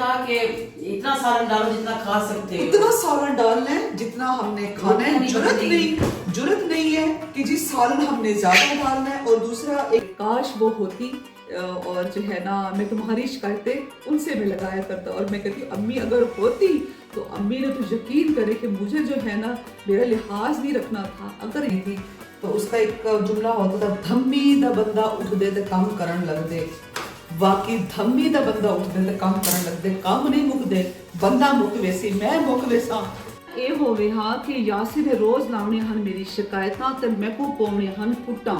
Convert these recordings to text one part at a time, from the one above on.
था कि इतना सालन डालो जितना खा सकते हो। इतना सालन डालना है जितना हमने खाना है। जुरत नहीं है कि जी सालन हमने ज्यादा डालना है। और दूसरा, एक काश वो होती और जो है ना, मैं तुम्हारी शिकायतें उनसे मैं लगाया करता और मैं कहती अम्मी अगर होती तो अम्मी ने तो यकीन करे कि मुझे जो है ना मेरा लिहाज नहीं रखना था। अगर नहीं थी तो उसका एक जुमला होता था, धम्मी दा बंदा उठ दे ते काम करन लग दे। वाकई धम्मी दा बंदा उठ दे ते काम करन लग दे। काम नहीं मुकदे, बंदा मुक वैसी, मैं मुक वैसा। ਇਹ ਹੋਵੇ ਹਾਂ ਕਿ यासिर ने रोज लाउणियां ਹਨ मेरी शिकायतां ते मैं को पौणियां ਹਨ पुट्टां।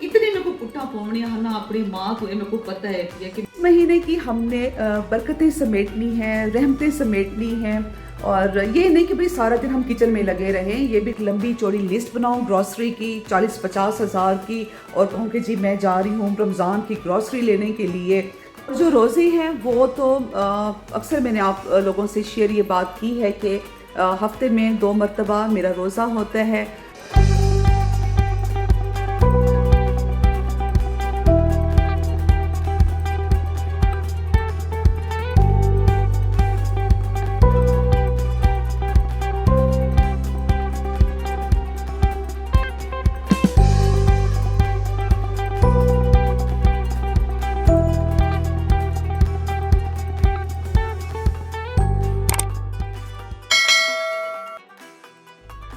इतने मेरे को पुट्टा पौणियां ਹਨ अपनी माँ को, मेरे को पता है कि महीने की हमने बरकतें समेटनी है, रहमतें समेटनी है। और ये नहीं कि भाई सारा दिन हम किचन में लगे रहें। ये भी एक लंबी चौड़ी लिस्ट बनाऊं ग्रॉसरी की 40-50 हज़ार की, और कहूँ कि जी मैं जा रही हूँ रमज़ान की ग्रॉसरी लेने के लिए। और जो रोज़े हैं वो तो अक्सर मैंने आप लोगों से शेयर ये बात की है कि हफ्ते में 2 मरतबा मेरा रोज़ा होता है।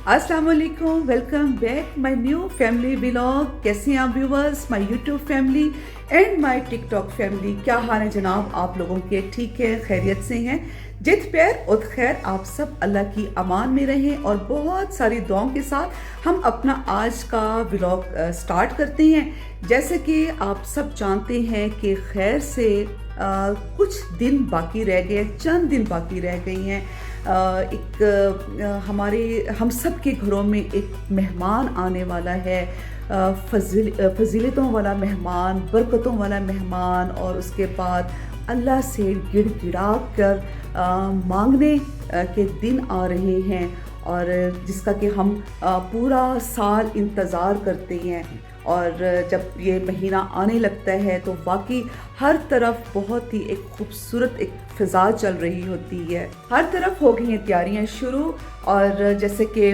अस्सलाम वालेकुम, welcome back my new family vlog. कैसे हैं आप viewers, my YouTube family and my TikTok family. क्या हाल है जनाब आप लोगों के? ठीक है, खैरियत से हैं? जित पैर उत खैर। आप सब अल्लाह की अमान में रहें और बहुत सारी दुआओं के साथ हम अपना आज का व्लॉग स्टार्ट करते हैं। जैसे कि आप सब जानते हैं कि खैर से कुछ दिन बाकी रह गए, चंद दिन बाकी रह गई हैं। हमारे हम सब के घरों में एक मेहमान आने वाला है, फजीलतों वाला मेहमान, बरकतों वाला मेहमान। और उसके बाद अल्लाह से गिड़गिड़ा कर मांगने के दिन आ रहे हैं, और जिसका कि हम पूरा साल इंतज़ार करते हैं। और जब ये महीना आने लगता है तो वाकई हर तरफ बहुत ही एक खूबसूरत एक फ़िज़ा चल रही होती है। हर तरफ हो गई हैं तैयारियां शुरू। और जैसे कि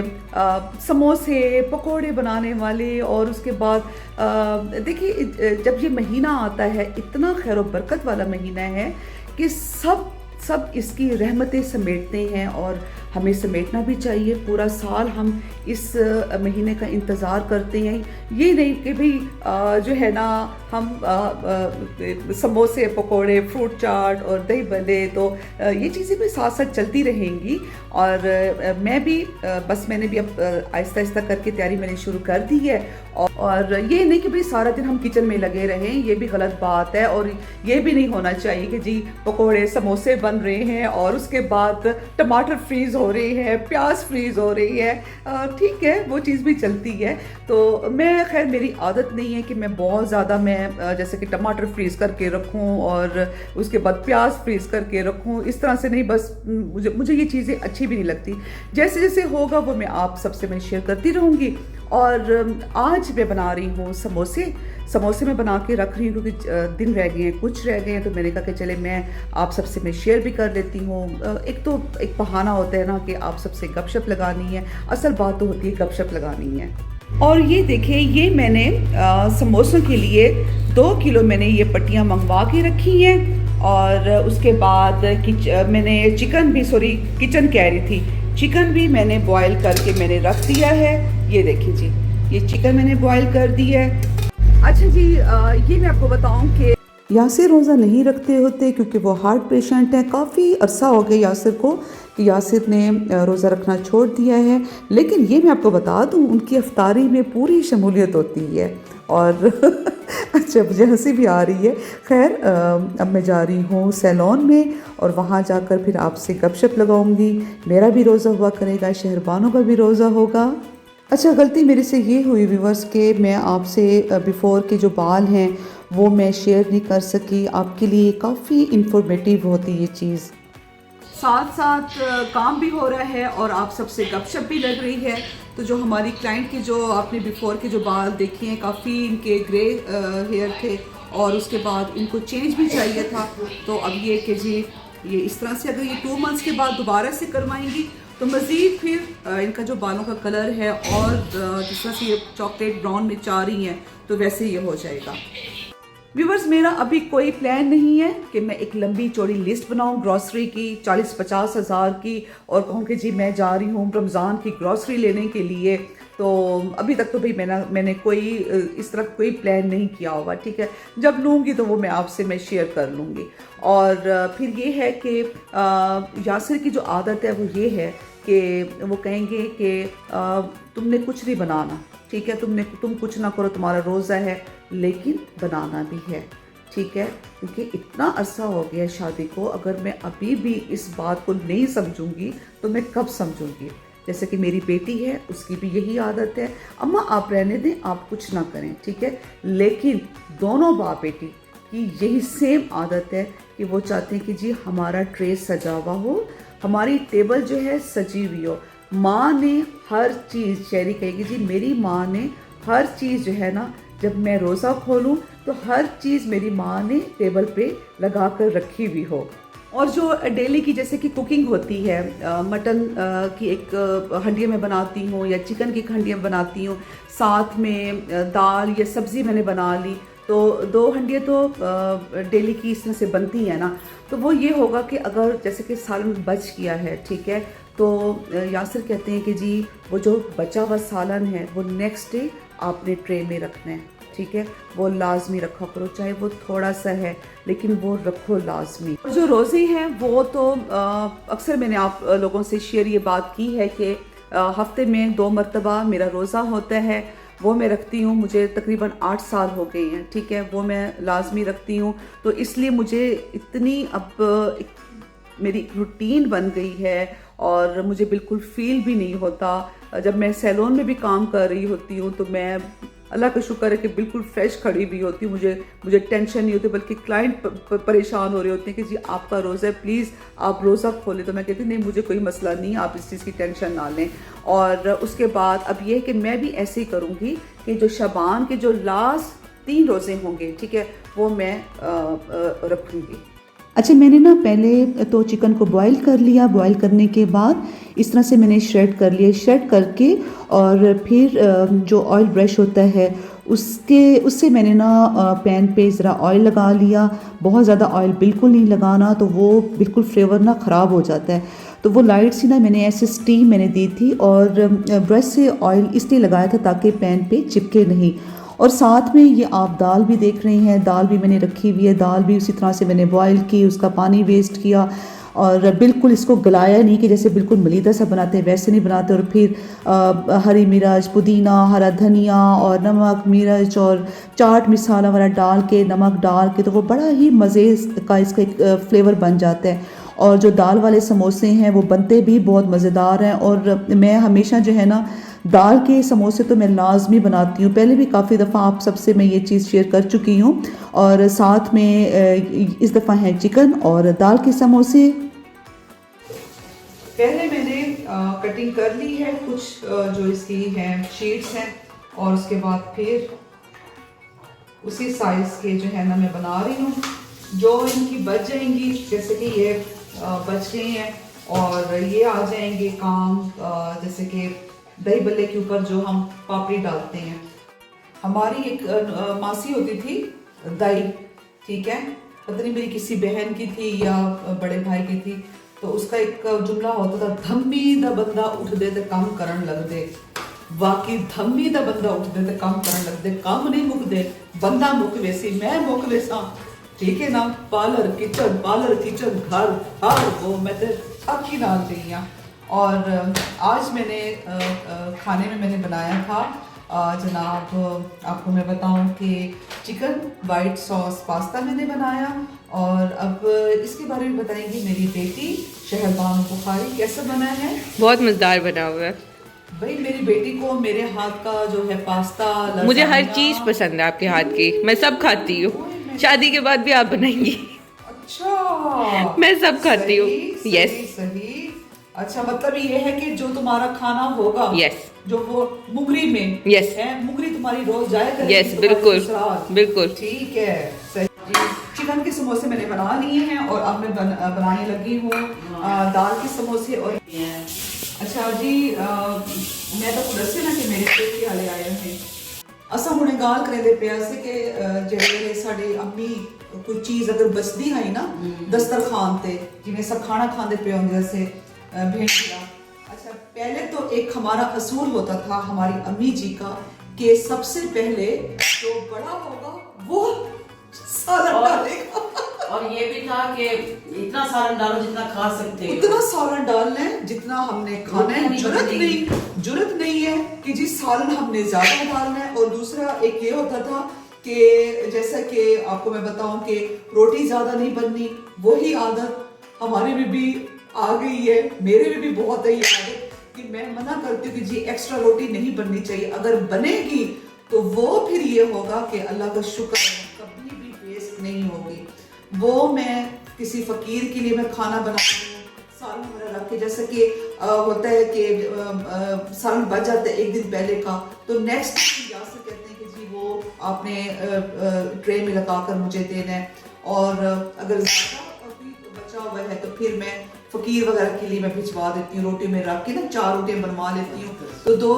समोसे, पकोड़े बनाने वाले। और उसके बाद देखिए जब ये महीना आता है, इतना खैर व बरकत वाला महीना है कि सब इसकी रहमतें समेटते हैं, और हमें समेटना भी चाहिए। पूरा साल हम इस महीने का इंतज़ार करते हैं। ये नहीं कि भाई जो है ना हम समोसे, पकोड़े, फ्रूट चाट और दही भल्ले, तो ये चीज़ें भी साथ साथ चलती रहेंगी। और मैं भी मैंने भी अब आहिस्ता आहिस्ता करके तैयारी मैंने शुरू कर दी है। और ये नहीं कि भाई सारा दिन हम किचन में लगे रहें, ये भी गलत बात है। और ये भी नहीं होना चाहिए कि जी पकोड़े समोसे बन रहे हैं और उसके बाद टमाटर फ्रीज़ हो रही है, प्याज फ्रीज़ हो रही है। ठीक है, वो चीज़ भी चलती है। तो मैं खैर मेरी आदत नहीं है कि मैं बहुत ज़्यादा जैसे कि टमाटर फ्रीज़ करके रखूं और उसके बाद प्याज फ्रीज़ करके रखूं, इस तरह से नहीं। बस मुझे ये चीज़ें अच्छी भी नहीं लगती। जैसे जैसे होगा वो मैं आप सबसे मैं शेयर करती रहूँगी। और आज मैं बना रही हूँ समोसे मैं बना के रख रही हूँ क्योंकि दिन रह गए हैं, कुछ रह गए हैं। तो मैंने कहा कि चले मैं आप सबसे मैं शेयर भी कर लेती हूँ। एक तो एक बहाना होता है ना कि आप सबसे गपशप लगानी है, असल बात तो होती है गपशप लगानी है। और ये देखिए, ये मैंने समोसों के लिए 2 किलो मैंने ये पट्टियाँ मंगवा के रखी हैं। और उसके बाद मैंने किचन कह रही थी, चिकन भी मैंने बॉईल करके मैंने रख दिया है। ये देखिए जी, ये चिकन मैंने बॉईल कर दी है। अच्छा जी, ये मैं आपको बताऊं कि यासिर रोज़ा नहीं रखते होते क्योंकि वो हार्ट पेशेंट है। काफ़ी अरसा हो गया यासिर को कि यासिर ने रोज़ा रखना छोड़ दिया है। लेकिन ये मैं आपको बता दूं, उनकी अफ्तारी में पूरी शमूलियत होती है। और अच्छा, मुझे हंसी भी आ रही है। खैर अब मैं जा रही हूँ सैलून में और वहाँ जाकर फिर आपसे गपशप लगाऊंगी। मेरा भी रोज़ा हुआ करेगा, शहरबानों का भी रोज़ा होगा। अच्छा, गलती मेरे से ये हुई व्यूअर्स के मैं आपसे बिफ़ोर के जो बाल हैं वो मैं शेयर नहीं कर सकी। आपके लिए काफ़ी इंफॉर्मेटिव होती ये चीज़, साथ साथ काम भी हो रहा है और आप सबसे गपशप भी लग रही है। तो जो हमारी क्लाइंट की जो आपने बिफ़ोर के जो बाल देखे हैं, काफ़ी इनके ग्रे हेयर थे और उसके बाद इनको चेंज भी चाहिए था। तो अब ये कि जी ये इस तरह से अगर ये 2 मंथ्स के बाद दोबारा से करवाएंगी तो मज़ीद फिर इनका जो बालों का कलर है और जिस तरह से ये चॉकलेट ब्राउन में चाह रही हैं तो वैसे ये हो जाएगा। व्यूवर्स, मेरा अभी कोई प्लान नहीं है कि मैं एक लंबी चौड़ी लिस्ट बनाऊं ग्रॉसरी की 40-50 हज़ार की और कहूँ कि जी मैं जा रही हूँ रमज़ान की ग्रॉसरी लेने के लिए। तो अभी तक तो भाई मैंने कोई इस तरह कोई प्लान नहीं किया होगा, ठीक है। जब लूँगी तो वो मैं आपसे शेयर कर लूँगी। और फिर ये है कि यासिर की जो आदत है वो ये है कि वो कहेंगे कि तुमने कुछ नहीं बनाना, ठीक है, तुम कुछ ना करो, तुम्हारा रोज़ा है लेकिन बनाना भी है, ठीक है। क्योंकि इतना अरसा हो गया शादी को, अगर मैं अभी भी इस बात को नहीं समझूंगी तो मैं कब समझूंगी। जैसे कि मेरी बेटी है, उसकी भी यही आदत है, अम्मा आप रहने दें, आप कुछ ना करें, ठीक है। लेकिन दोनों बाप बेटी की यही सेम आदत है कि वो चाहते हैं कि जी हमारा ट्रे सजा हुआ हो, हमारी टेबल जो है सजी हुई हो। माँ ने हर चीज़, शेरी कहेगी जी मेरी माँ ने हर चीज़ जो है ना, जब मैं रोज़ा खोलूँ तो हर चीज़ मेरी माँ ने टेबल पे लगा कर रखी हुई हो। और जो डेली की जैसे कि कुकिंग होती है, मटन की एक हंडिया में बनाती हूँ या चिकन की हंडिया में बनाती हूँ, साथ में दाल या सब्ज़ी मैंने बना ली, तो 2 हंडिया तो डेली की इस तरह से बनती है ना। तो वो ये होगा कि अगर जैसे कि सालन बच गया है, ठीक है, तो यासिर कहते हैं कि जी वो जो बचा हुआ सालन है वो नेक्स्ट डे आपने ट्रे में रखना है, ठीक है, वो लाजमी रखा करो, चाहे वो थोड़ा सा है लेकिन वो रखो लाजमी। और जो रोज़े हैं वो तो अक्सर मैंने आप लोगों से शेयर ये बात की है कि हफ्ते में 2 मरतबा मेरा रोज़ा होता है, वो मैं रखती हूँ। मुझे तकरीबन 8 साल हो गए हैं, ठीक है, वो मैं लाजमी रखती हूँ। तो इसलिए मुझे इतनी अब मेरी रूटीन बन गई है और मुझे बिल्कुल फील भी नहीं होता। जब मैं सैलून में भी काम कर रही होती हूँ तो मैं अल्लाह का शुक्र है कि बिल्कुल फ्रेश खड़ी भी होती हूँ, मुझे टेंशन नहीं होती, बल्कि क्लाइंट परेशान हो रहे होते हैं कि जी आपका रोज़ा है, प्लीज़ आप रोज़ा खोलें। तो मैं कहती नहीं, मुझे कोई मसला नहीं, आप इस चीज़ की टेंशन ना लें। और उसके बाद अब ये है कि मैं भी ऐसे ही करूँगी कि जो शबान के जो लास्ट 3 रोज़े होंगे, ठीक है, वो मैं रखूँगी। अच्छा, मैंने ना पहले तो चिकन को बॉईल कर लिया, बॉईल करने के बाद इस तरह से मैंने श्रेड कर लिया, श्रेड करके और फिर जो ऑयल ब्रश होता है उससे मैंने ना पैन पे ज़रा ऑयल लगा लिया। बहुत ज़्यादा ऑयल बिल्कुल नहीं लगाना, तो वो बिल्कुल फ्लेवर ना ख़राब हो जाता है। तो वो लाइट सी ना मैंने ऐसे स्टीम मैंने दी थी और ब्रश से ऑयल इसलिए लगाया था ताकि पैन पे चिपके नहीं। और साथ में ये आप दाल भी देख रहे हैं, दाल भी मैंने रखी हुई है, दाल भी उसी तरह से मैंने बॉईल की, उसका पानी वेस्ट किया और बिल्कुल इसको गलाया नहीं कि जैसे बिल्कुल मलीदा सा बनाते हैं वैसे नहीं बनाते। और फिर हरी मिर्च, पुदीना, हरा धनिया और नमक, मिर्च और चाट मसाला वाला डाल के, नमक डाल के, तो वो बड़ा ही मज़े का इसका एक फ्लेवर बन जाता है। और जो दाल वाले समोसे हैं वो बनते भी बहुत मज़ेदार हैं। और मैं हमेशा जो है ना दाल के समोसे तो मैं लाजमी बनाती हूँ, पहले भी काफ़ी दफ़ा आप सबसे मैं ये चीज़ शेयर कर चुकी हूँ। और साथ में इस दफ़ा है चिकन और दाल के समोसे। पहले मैंने कटिंग कर ली है कुछ जो इसकी हैं शीट्स हैं, और उसके बाद फिर उसी साइज़ के जो है ना मैं बना रही हूँ। जो इनकी बच जाएंगी, जैसे कि ये बच गई हैं और ये आ जाएंगे काम जैसे कि दही बल्ले के ऊपर जो हम पापड़ी डालते हैं। हमारी एक मासी होती थी दाई, ठीक है, पता नहीं मेरी किसी बहन की थी या बड़े भाई की थी, तो उसका एक जुमला होता था, धम्मी दा बंदा उठ दे ते काम करन लग दे। वाकई धम्मी दा बंदा उठ दे ते काम करन लग दे, काम नहीं मुक दे, बंदा मुक वैसी मैं मुक वैसा, ठीक है ना। पार्लर किचन घर हर वो मैं तो थकी डाल रही हूँ। और आज मैंने खाने में मैंने बनाया था जनाब, आपको मैं बताऊं कि चिकन वाइट सॉस पास्ता मैंने बनाया। और अब इसके बारे में बताएंगी मेरी बेटी शहरबान बुखारी, कैसा बना है। बहुत मज़ेदार बना हुआ है भाई, मेरी बेटी को मेरे हाथ का जो है पास्ता, मुझे हर चीज़ पसंद है आपके हाथ की, मैं सब खाती हूँ। शादी के बाद भी आप बनाएंगी? अच्छा, मैं सब खाती हूँ। यस सही। अच्छा, मतलब ये है कि जो तुम्हारा खाना होगा, यस, जो वो मुगरी में, यस है मुगरी तुम्हारी रोज जाया करेगी। यस, बिल्कुल बिल्कुल ठीक है, सही। चिकन के समोसे मैंने बना लिए हैं और अब मैं बनाने लगी हूँ दाल के समोसे। और अच्छा जी, मैं तो दस्से ना कि मेरे पेट के हाले आए हैं। असा हुणे गाल करेंदे पे असे कि जेड़े साडे अम्मी कोई चीज़ अगर बचदी है ना दस्तरखान ते, जिवें सब खाना खांदे पे होंगे जैसे भेंडियाँ। अच्छा, पहले तो एक हमारा असूल होता था हमारी अम्मी जी का कि सबसे पहले जो बड़ा होगा वो सालन डालेगा। और ये भी था कि इतना सालन डालो जितना खा सकते हो, उतना सालन डालना है जितना हमने खाना है। जुर्रत नहीं है कि जी सालन हमने ज्यादा डालना है। और दूसरा एक ये होता था कि जैसा कि आपको मैं बताऊं कि रोटी ज्यादा नहीं बननी, वही आदत हमारे में भी आ गई है, मेरे में भी बहुत है ये आदत कि मैं मना करती हूँ कि जी एक्स्ट्रा रोटी नहीं बननी चाहिए। अगर बनेगी तो वो फिर ये होगा कि अल्लाह का शुक्र है, कभी भी वेस्ट नहीं होगी। वो मैं किसी फकीर के लिए मैं खाना बनाती हूँ सालन वगैरह रख के, जैसे कि होता है कि सालन बच जाता है एक दिन पहले का, तो नेक्स्ट यासर कहते हैं कि जी वो आपने ट्रे में लगा कर मुझे देना है। और अगर ज़्यादा बचा हुआ है तो फिर मैं फकीर वगैरह के लिए मैं भिजवा देती हूँ। रोटी में रख के ना 4 रोटियाँ बनवा लेती हूँ, तो दो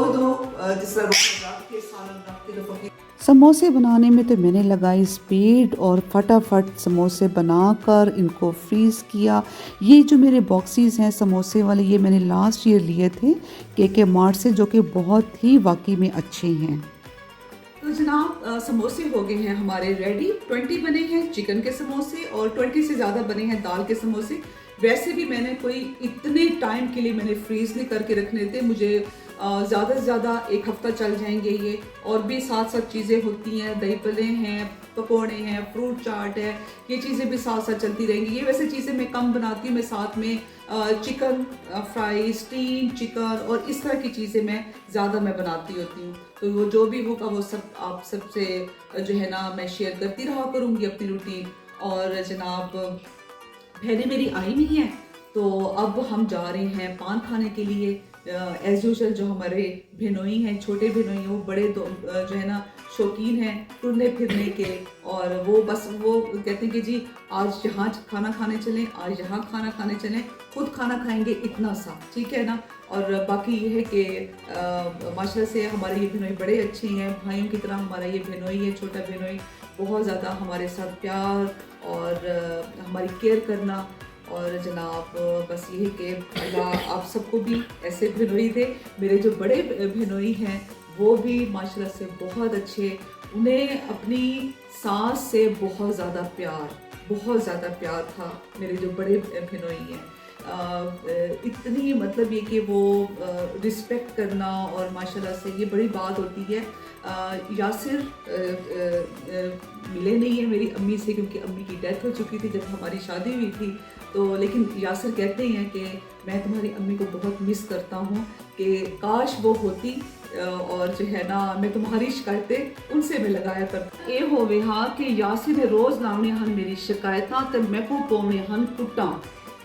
जिस तरह रोटी रख के सालन रख के तो फकीर। समोसे बनाने में तो मैंने लगाई स्पीड और फटाफट समोसे बनाकर इनको फ्रीज़ किया। ये जो मेरे बॉक्सेस हैं समोसे वाले, ये मैंने लास्ट ईयर लिए थे के मार्ट से, जो कि बहुत ही वाकई में अच्छे हैं। तो जनाब समोसे हो गए हैं हमारे रेडी। 20 बने हैं चिकन के समोसे और 20 से ज़्यादा बने हैं दाल के समोसे। वैसे भी मैंने कोई इतने टाइम के लिए मैंने फ्रीज नहीं करके रखने थे, मुझे ज़्यादा से ज़्यादा 1 हफ्ता चल जाएंगे ये। और भी साथ साथ चीज़ें होती हैं, दही भल्ले हैं, पकौड़े हैं, फ्रूट चाट है, ये चीज़ें भी साथ साथ चलती रहेंगी। ये वैसे चीज़ें मैं कम बनाती हूँ, मैं साथ में चिकन फ्राई, स्टीम चिकन और इस तरह की चीज़ें मैं ज़्यादा मैं बनाती होती हूँ। तो वो जो भी होगा वो सब आप सबसे जो है ना मैं शेयर करती रहा करूँगी अपनी रूटीन। और जनाब बहनें मेरी आई नहीं है, तो अब हम जा रहे हैं पान खाने के लिए। एज यूजुअल जो हमारे बहनोई हैं, छोटे बहनोई हैं, वो बड़े जो है ना शौकीन हैं टुरने फिरने के। और वो बस वो कहते हैं कि जी आज यहाँ खाना खाने चलें, आज यहाँ खाना खाने चलें, खुद खाना खाएंगे इतना सा, ठीक है ना। और बाकी ये है कि माशाल्लाह से हमारे ये बहनोई बड़े अच्छे हैं, भाइयों की तरह हमारा ये बहनोई है, छोटा बहनोई बहुत ज़्यादा हमारे साथ प्यार और हमारी केयर करना। और जनाब बस ये है कि अल्लाह आप सबको भी ऐसे बहनोई दे। मेरे जो बड़े बहनोई हैं वो भी माशाल्लाह से बहुत अच्छे, उन्हें अपनी सास से बहुत ज़्यादा प्यार था। मेरे जो बड़े बहनोई हैं इतनी मतलब ये कि वो रिस्पेक्ट करना, और माशाल्लाह से ये बड़ी बात होती है। यासिर मिले नहीं है मेरी अम्मी से, क्योंकि अम्मी की डेथ हो चुकी थी जब हमारी शादी हुई थी। तो लेकिन यासिर कहते हैं कि मैं तुम्हारी अम्मी को बहुत मिस करता हूँ, कि काश वो होती और जो है ना मैं तुम्हारी शिकायतें उनसे मैं लगाया करता। ये होवे हाँ कि यासिर ने रोज़ लाने हन मेरी शिकायतां ते मैं को पौने हन कुट्टां।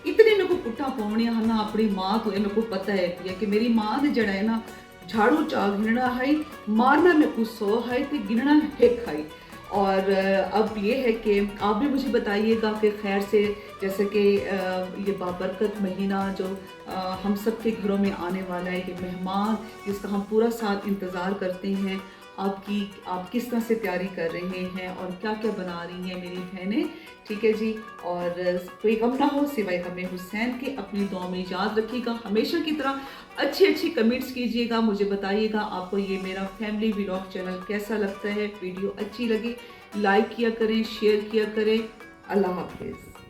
इतने मेरे को कुट्टां पौने हन अपनी माँ तो मेरे को पता है कि मेरी माँ ने जड़ा है ना झाड़ू चा गिनना है, मारना मेरे को 100 है तो गिनना 1 है। और अब ये है कि आप भी मुझे बताइएगा कि खैर से, जैसे कि ये बाबरकत महीना जो हम सब के घरों में आने वाला है, कि मेहमान जिसका हम पूरा साल इंतज़ार करते हैं, आप किस तरह से तैयारी कर रहे हैं और क्या क्या बना रही हैं मेरी बहनें, ठीक है जी। और कोई गम ना हो सिवाय हमें हुसैन के, अपनी दुआ में याद रखिएगा। हमेशा की तरह अच्छी कमेंट्स कीजिएगा, मुझे बताइएगा आपको ये मेरा फैमिली व्लॉग चैनल कैसा लगता है। वीडियो अच्छी लगे लाइक किया करें, शेयर किया करें। अल्लाह हाफिज़।